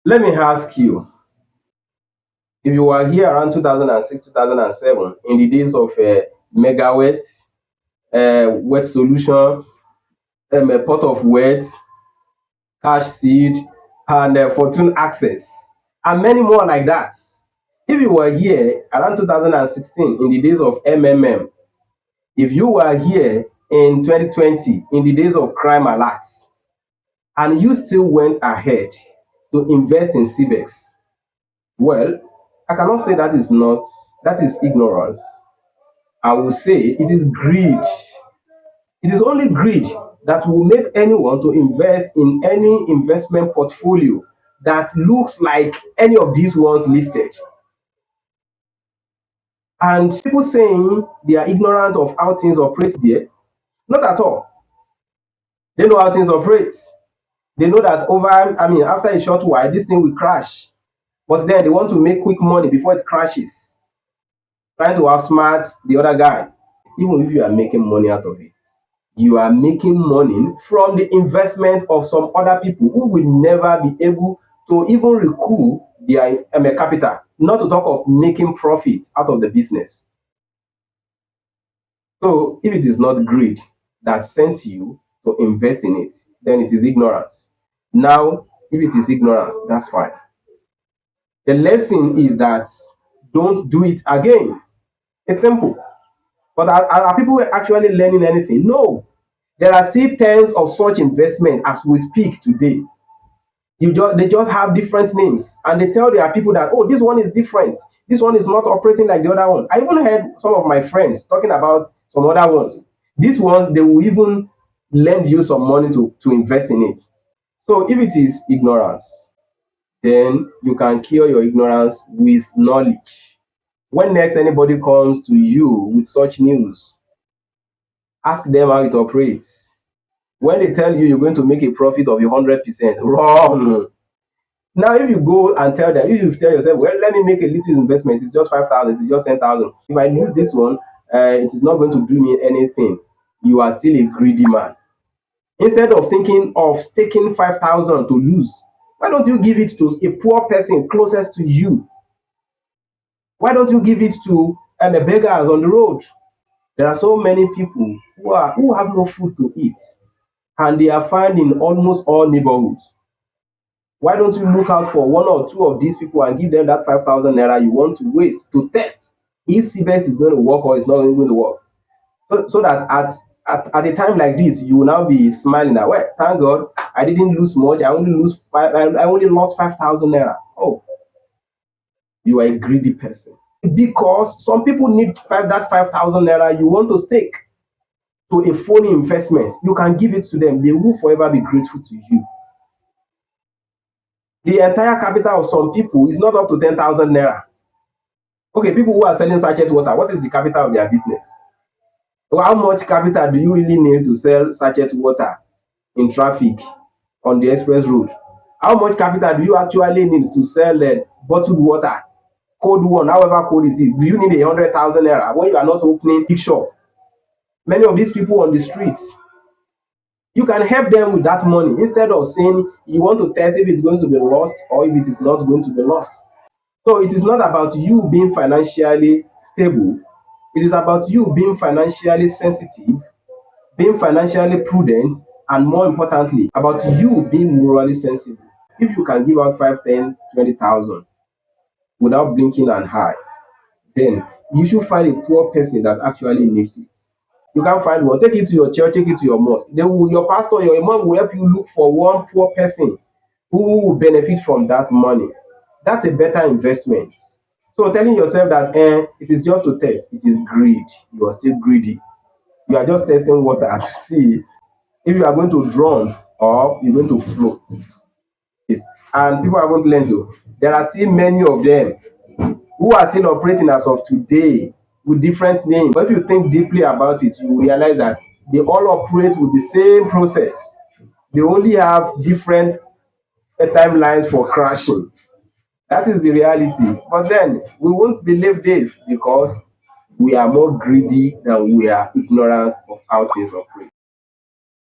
Let me ask you, if you were here around 2006, 2007, in the days of megawatt, wet solution, a pot of wet, cash seed, and fortune access, and many more like that. If you were here around 2016 in the days of MMM, if you were here in 2020 in the days of crime alerts, and you still went ahead to invest in CBEX, well, I cannot say that is ignorance. I will say it is greed. It is only greed that will make anyone to invest in any investment portfolio that looks like any of these ones listed. And people saying they are ignorant of how things operate there, not at all. They know how things operate. They know that after a short while, this thing will crash. But then they want to make quick money before it crashes, trying to outsmart the other guy. Even if you are making money out of it, you are making money from the investment of some other people who will never be able to even recoup their capital, not to talk of making profits out of the business. So if it is not greed that sent you to invest in it, then it is ignorance. Now, if it is ignorance, that's fine. The lesson is that don't do it again. It's simple. But are people actually learning anything? No. There are still tens of such investment as we speak today. They just have different names, and they tell their people that, oh, this one is different. This one is not operating like the other one. I even heard some of my friends talking about some other ones. These ones, they will even lend you some money to invest in it. So if it is ignorance, then you can cure your ignorance with knowledge. When next anybody comes to you with such news, ask them how it operates. When they tell you you're going to make a profit of 100%, wrong. Now, if you go and tell them, if you tell yourself, well, let me make a little investment, it's just 5,000, it's just 10,000. If I lose this one, it is not going to do me anything. You are still a greedy man. Instead of thinking of staking 5,000 to lose, why don't you give it to a poor person closest to you? Why don't you give it to the beggars on the road? There are so many people who have no food to eat, and they are found in almost all neighborhoods. Why don't you look out for one or two of these people and give them that 5,000 naira you want to waste to test if CBEX is going to work or it's not going to work? So that at a time like this, you will now be smiling that, well, thank God, I didn't lose much. I only lost 5,000 naira. Oh, you are a greedy person. Because some people need that 5,000 naira you want to stake to a phony investment. You can give it to them. They will forever be grateful to you. The entire capital of some people is not up to 10,000 naira. Okay, people who are selling sachet water, what is the capital of their business? So how much capital do you really need to sell sachet water in traffic on the express road? How much capital do you actually need to sell bottled water, cold one, however cold it is? Do you need 100,000 naira when you are not opening big shop? Many of these people on the streets, you can help them with that money instead of saying you want to test if it's going to be lost or if it is not going to be lost. So it is not about you being financially stable. It is about you being financially sensitive, being financially prudent, and more importantly, about you being morally sensible. If you can give out 5, 10, 20,000 without blinking an eye, then you should find a poor person that actually needs it. You can't find one. Take it to your church, take it to your mosque. Your pastor, your imam will help you look for one poor person who will benefit from that money. That's a better investment. So telling yourself that it is just to test, it is greed. You are still greedy. You are just testing water to see if you are going to drown or you're going to float. Yes. And people are going to learn to. There are still many of them who are still operating as of today with different names. But if you think deeply about it, you realize that they all operate with the same process. They only have different timelines for crashing. That is the reality. But then we won't believe this because we are more greedy than we are ignorant of how things operate.